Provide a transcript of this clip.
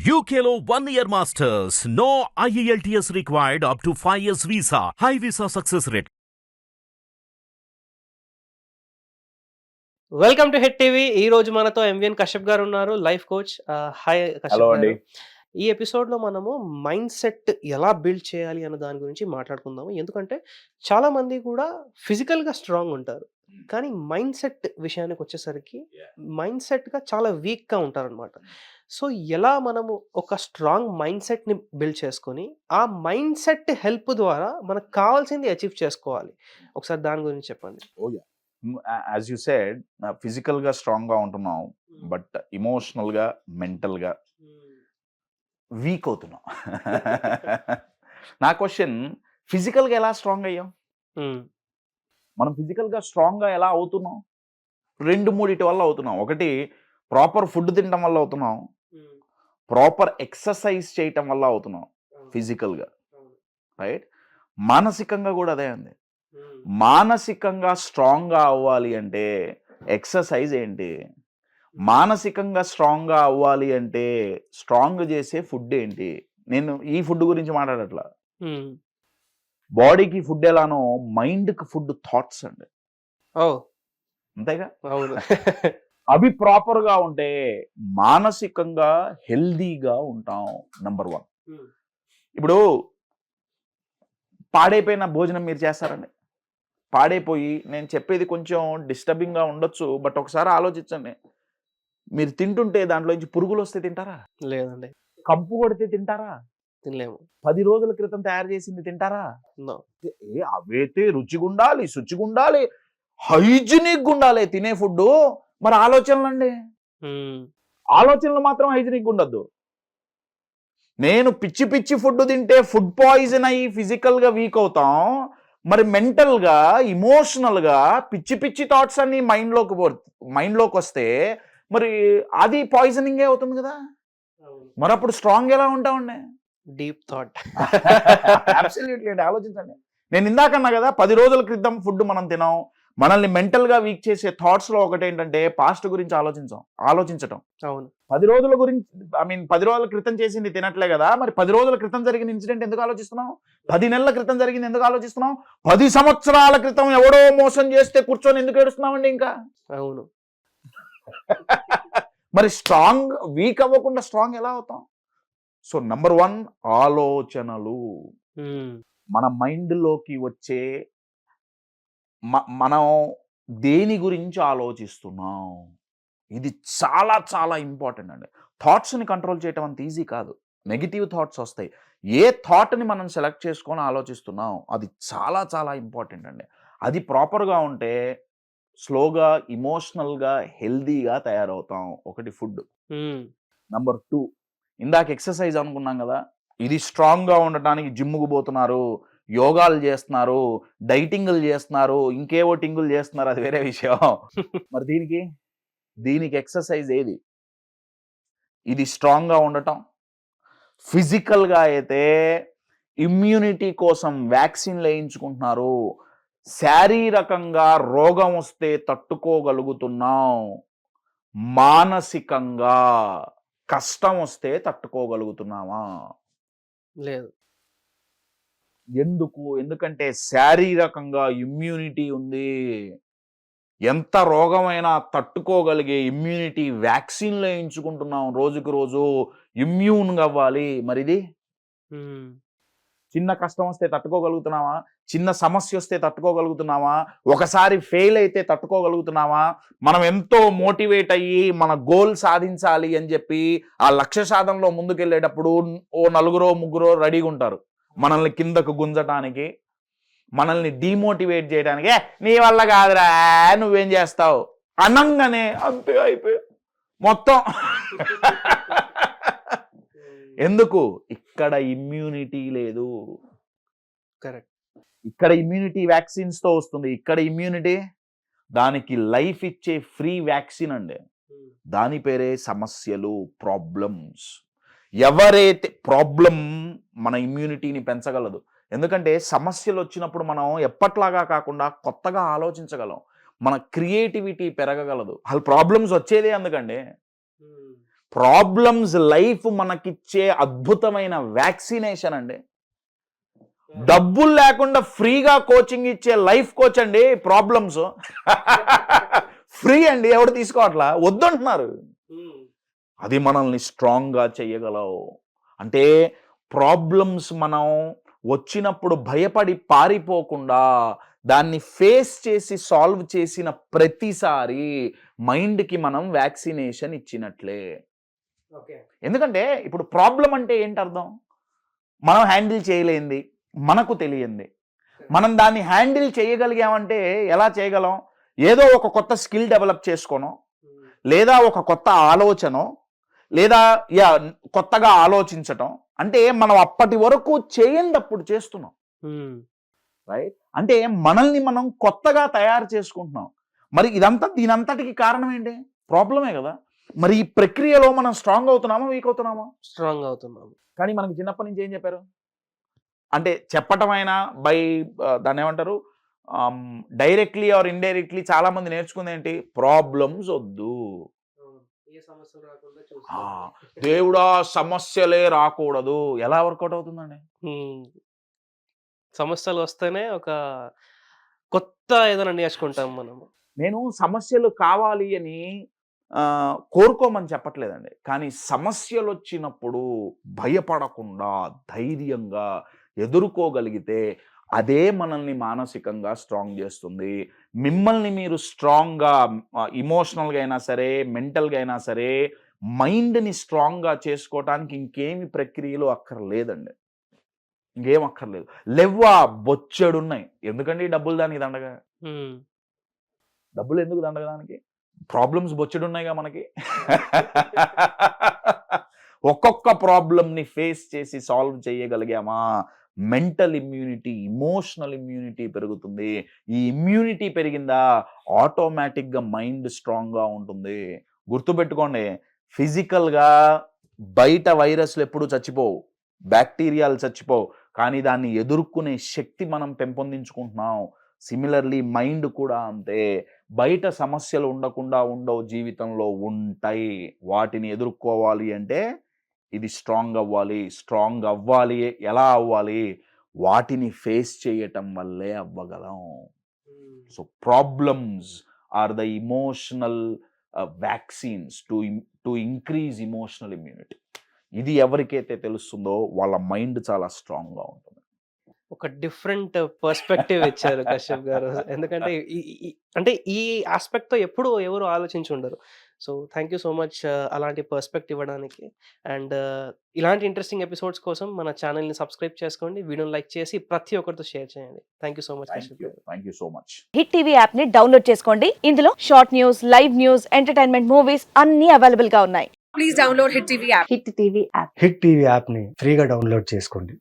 UKLO 1 year masters. No IELTS required up to 5 years visa. High visa success rate. Welcome to hit TV. ఈ రోజు మనతో MVN Kashyap గారు ఉన్నారు, life coach. Hi hello Kashyap అండి. గారు. ఈ ఎపిసోడ్లో మనము మైండ్ సెట్ ఎలా బిల్డ్ చేయాలి అన్న దాని గురించి మాట్లాడుకుందాము. ఎందుకంటే చాలా మంది కూడా ఫిజికల్గా స్ట్రాంగ్ ఉంటారు, కానీ మైండ్ సెట్ విషయానికి వచ్చేసరికి మైండ్ సెట్గా చాలా వీక్గా ఉంటారనమాట. సో ఎలా మనము ఒక స్ట్రాంగ్ మైండ్ సెట్ని బిల్డ్ చేసుకొని ఆ మైండ్ సెట్ హెల్ప్ ద్వారా మనకు కావాల్సింది అచీవ్ చేసుకోవాలి, ఒకసారి దాని గురించి చెప్పండి. యాజ్ యూ సెడ్, ఫిజికల్గా స్ట్రాంగ్గా ఉంటున్నాం, బట్ ఇమోషనల్గా మెంటల్గా వీక్ అవుతున్నాం. నా క్వశ్చన్, ఫిజికల్గా ఎలా స్ట్రాంగ్ అయ్యాం? మనం ఫిజికల్గా స్ట్రాంగ్గా ఎలా అవుతున్నాం? 2-3 వల్ల అవుతున్నాం. ఒకటి, ప్రాపర్ ఫుడ్ తినడం వల్ల అవుతున్నాం, ప్రాపర్ ఎక్సర్సైజ్ చేయటం వల్ల అవుతున్నాం ఫిజికల్గా, రైట్? మానసికంగా కూడా అదే ఉంది. మానసికంగా స్ట్రాంగ్గా అవ్వాలి అంటే ఎక్సర్సైజ్ ఏంటి? మానసికంగా స్ట్రాంగ్గా అవ్వాలి అంటే స్ట్రాంగ్ చేసే ఫుడ్ ఏంటి? నేను ఈ ఫుడ్ గురించి మాట్లాడట్లా. బాడీకి ఫుడ్ ఎలానో మైండ్కి ఫుడ్ థాట్స్ అండి. అంతేగా? అవి ప్రాపర్గా ఉంటే మానసికంగా హెల్దీగా ఉంటాం. నంబర్ 1. ఇప్పుడు పాడైపోయిన భోజనం మీరు చేస్తారండి. పాడైపోయి, నేను చెప్పేది కొంచెం డిస్టర్బింగ్గా ఉండొచ్చు, బట్ ఒకసారి ఆలోచించండి. మీరు తింటుంటే దాంట్లో నుంచి పురుగులు వస్తే తింటారా? లేదండి. కంపు కొడితే తింటారా? తినలేము. 10 రోజుల క్రితం తయారు చేసింది తింటారా? అవైతే రుచిగుండాలి, శుచిగుండాలి, హైజీనిక్ ఉండాలి తినే ఫుడ్. మరి ఆలోచనలండి, ఆలోచనలు మాత్రం హైజీనిక్ ఉండద్దు. నేను పిచ్చి పిచ్చి ఫుడ్ తింటే ఫుడ్ పాయిజన్ అయ్యి ఫిజికల్గా వీక్ అవుతాం. మరి మెంటల్గా, ఇమోషనల్గా పిచ్చి పిచ్చి థాట్స్ అన్ని మైండ్లోకి వస్తే మరి అది పాయిజనింగే అవుతుంది కదా. మరి అప్పుడు స్ట్రాంగ్ ఎలా ఉంటామండి? Deep thought. అబ్సల్యూట్లీ అండి. ఆలోచించండి. నేను ఇందాకన్నా కదా, 10 రోజుల క్రితం ఫుడ్ మనం తినాం. మనల్ని మెంటల్గా వీక్ చేసే థాట్స్లో ఒకటి ఏంటంటే పాస్ట్ గురించి ఆలోచించటం. అవును. 10 రోజుల గురించి, 10 రోజుల క్రితం చేసింది తినట్లే కదా. మరి 10 రోజుల క్రితం జరిగిన ఇన్సిడెంట్ ఎందుకు ఆలోచిస్తున్నాం? 10 నెలల క్రితం జరిగింది ఎందుకు ఆలోచిస్తున్నాం? 10 సంవత్సరాల క్రితం ఎవడో మోసం చేస్తే కూర్చొని ఎందుకు ఏడుస్తున్నామండి ఇంకా? అవును. మరి స్ట్రాంగ్ వీక్ అవ్వకుండా స్ట్రాంగ్ ఎలా అవుతాం? సో నంబర్ 1, ఆలోచనలు. మన మైండ్లోకి వచ్చే మనం దేని గురించి ఆలోచిస్తున్నాం, ఇది చాలా చాలా ఇంపార్టెంట్ అండి. థాట్స్ని కంట్రోల్ చేయటం అంత ఈజీ కాదు. నెగిటివ్ థాట్స్ వస్తాయి. ఏ థాట్ని మనం సెలెక్ట్ చేసుకొని ఆలోచిస్తున్నాం, అది చాలా చాలా ఇంపార్టెంట్ అండి. అది ప్రాపర్గా ఉంటే స్లోగా, ఇమోషనల్గా, హెల్దీగా తయారవుతాం. ఒకటి ఫుడ్. నంబర్ 2, ఇందాక ఎక్సర్సైజ్ అనుకున్నాం కదా. ఇది స్ట్రాంగ్గా ఉండటానికి జిమ్ముకు పోతున్నారు, యోగాలు చేస్తున్నారు, డైటింగ్లు చేస్తున్నారు, ఇంకేవో టింగులు చేస్తున్నారు, అది వేరే విషయం. మరి దీనికి ఎక్సర్సైజ్ ఏది? ఇది స్ట్రాంగ్గా ఉండటం. ఫిజికల్గా అయితే ఇమ్యూనిటీ కోసం వ్యాక్సిన్లు వేయించుకుంటున్నారు. శారీరకంగా రోగం వస్తే తట్టుకోగలుగుతున్నాం. మానసికంగా కష్టం వస్తే తట్టుకోగలుగుతున్నామా? లేదు. ఎందుకంటే శారీరకంగా ఇమ్యూనిటీ ఉంది. ఎంత రోగమైనా తట్టుకోగలిగే ఇమ్యూనిటీ వ్యాక్సిన్లు వేయించుకుంటున్నాం. రోజుకు రోజు ఇమ్యూన్గా అవ్వాలి. మరిది చిన్న కష్టం వస్తే తట్టుకోగలుగుతున్నావా? చిన్న సమస్య వస్తే తట్టుకోగలుగుతున్నావా? ఒకసారి ఫెయిల్ అయితే తట్టుకోగలుగుతున్నావా? మనం ఎంతో మోటివేట్ అయ్యి మన గోల్ సాధించాలి అని చెప్పి ఆ లక్ష్య సాధనలో ముందుకెళ్ళేటప్పుడు ఓ 4-3 రెడీగా ఉంటారు మనల్ని కిందకు గుంజటానికి, మనల్ని డిమోటివేట్ చేయడానికి. నీ వల్ల కాదురా, నువ్వేం చేస్తావు అనంగానే అంతే అయిపోయి మొత్తం. ఎందుకు? ఇక్కడ ఇమ్యూనిటీ లేదు. కరెక్ట్. ఇక్కడ ఇమ్యూనిటీ వ్యాక్సిన్స్తో వస్తుంది. ఇక్కడ ఇమ్యూనిటీ, దానికి లైఫ్ ఇచ్చే ఫ్రీ వ్యాక్సిన్ అండి. దాని పేరే సమస్యలు, ప్రాబ్లమ్స్. ఎవరైతే ప్రాబ్లం మన ఇమ్యూనిటీని పెంచగలదు. ఎందుకంటే సమస్యలు వచ్చినప్పుడు మనం ఎప్పట్లాగా కాకుండా కొత్తగా ఆలోచించగలం. మన క్రియేటివిటీ పెరగగలదు. అసలు ప్రాబ్లమ్స్ వచ్చేదే అందుకండి. ప్రాబ్లమ్స్ లైఫ్ మనకిచ్చే అద్భుతమైన వ్యాక్సినేషన్ అండి. డబ్బులు లేకుండా ఫ్రీగా కోచింగ్ ఇచ్చే లైఫ్ కోచ్ అండి ప్రాబ్లమ్స్. ఫ్రీ అండి, ఎవడు తీసుకోవట్లా, వద్దంటున్నారు. అది మనల్ని స్ట్రాంగ్గా చెయ్యగలవు. అంటే ప్రాబ్లమ్స్ మనం వచ్చినప్పుడు భయపడి పారిపోకుండా దాన్ని ఫేస్ చేసి సాల్వ్ చేసిన ప్రతిసారి మైండ్కి మనం వ్యాక్సినేషన్ ఇచ్చినట్లే. ఎందుకంటే ఇప్పుడు ప్రాబ్లం అంటే ఏంటి అర్థం? మనం హ్యాండిల్ చేయలేంది, మనకు తెలియంది. మనం దాన్ని హ్యాండిల్ చేయగలిగామంటే ఎలా చేయగలం? ఏదో ఒక కొత్త స్కిల్ డెవలప్ చేసుకోనో, లేదా ఒక కొత్త ఆలోచనో, లేదా కొత్తగా ఆలోచించటం. అంటే మనం అప్పటి వరకు చేయనప్పుడు చేస్తున్నాం, రైట్? అంటే మనల్ని మనం కొత్తగా తయారు చేసుకుంటున్నాం. మరి దీనంతటికి కారణం ఏంటి? ప్రాబ్లమే కదా. మరి ఈ ప్రక్రియలో మనం స్ట్రాంగ్ అవుతున్నామా, వీక్ అవుతున్నామా? స్ట్రాంగ్ అవుతున్నాము. కానీ మనకి చిన్నప్పటి నుంచి ఏం చెప్పారు? అంటే చెప్పటమైనా దాన్ని ఏమంటారు, డైరెక్ట్లీ ఆర్ ఇండైరెక్ట్లీ చాలా మంది నేర్చుకుంది ఏంటి? ప్రాబ్లమ్స్ వద్దు, దేవుడా సమస్యలే రాకూడదు. ఎలా వర్కౌట్ అవుతుందండి? సమస్యలు వస్తేనే ఒక కొత్త ఏదైనా నేర్చుకుంటాం మనము. నేను సమస్యలు కావాలి అని కోరుకోమని చెప్పట్లేదండి. కానీ సమస్యలు వచ్చినప్పుడు భయపడకుండా ధైర్యంగా ఎదుర్కోగలిగితే అదే మనల్ని మానసికంగా స్ట్రాంగ్ చేస్తుంది. మిమ్మల్ని మీరు స్ట్రాంగ్గా ఇమోషనల్గా అయినా సరే, మెంటల్గా అయినా సరే, మైండ్ని స్ట్రాంగ్గా చేసుకోవటానికి ఇంకేమి ప్రక్రియలు అక్కర్లేదండి. ఇంకేం అక్కర్లేదు. లెవ్వా బొచ్చెడున్నాయి. ఎందుకండి డబ్బులు దానికి దండగా? డబ్బులు ఎందుకు దండగా దానికి? ప్రాబ్లమ్స్ బొచ్చెడున్నాయిగా మనకి. ఒక్కొక్క ప్రాబ్లమ్ని ఫేస్ చేసి సాల్వ్ చేయగలిగామా, మెంటల్ ఇమ్యూనిటీ, ఇమోషనల్ ఇమ్యూనిటీ పెరుగుతుంది. ఈ ఇమ్యూనిటీ పెరిగిందా ఆటోమేటిక్గా మైండ్ స్ట్రాంగ్గా ఉంటుంది. గుర్తుపెట్టుకోండి, ఫిజికల్గా బయట వైరస్లు ఎప్పుడు చచ్చిపోవు, బ్యాక్టీరియాలు చచ్చిపోవు, కానీ దాన్ని ఎదుర్కొనే శక్తి మనం పెంపొందించుకుంటున్నాం. సిమిలర్లీ మైండ్ కూడా అంతే. బయట సమస్యలు ఉండకుండా ఉండవు, జీవితంలో ఉంటాయి. వాటిని ఎదుర్కోవాలి అంటే ఇది స్ట్రాంగ్ అవ్వాలి. స్ట్రాంగ్ అవ్వాలి ఎలా అవ్వాలి? వాటిని ఫేస్ చేయటం వల్లే అవ్వగలం. So problems are the emotional vaccines to increase emotional immunity. ఇది ఎవరికైతే తెలుస్తుందో వాళ్ళ మైండ్ చాలా స్ట్రాంగ్గా ఉంటుంది. ఒక డిఫరెంట్ పర్స్పెక్టివ్ ఇచ్చారు కశ్యప్ గారు. ఎందుకంటే అంటే ఈ ఆస్పెక్ట్తో ఎప్పుడు ఎవరు ఆలోచించి ఉండరు. So thank you so much అలాంటి పర్స్పెక్టివ్ ఇవ్వడానికి. అండ్ ఇలాంటి ఇంట్రెస్టింగ్ ఎపిసోడ్స్ కోసం మన ఛానల్ని సబ్స్క్రైబ్ చేసుకోండి, వీడియోని లైక్ చేసి ప్రతి ఒక్కరితో షేర్ చేయండి. Thank you so much Kashyap గారు. Thank you so much. Hit TV app ని డౌన్లోడ్ చేసుకోండి. ఇందులో short news, live news, entertainment movies అన్ని అవైలబుల్ గా ఉన్నాయి. Please download Hit TV app. Hit TV app. Hit TV యాప్ని ఫ్రీగా డౌన్లోడ్ చేసుకోండి.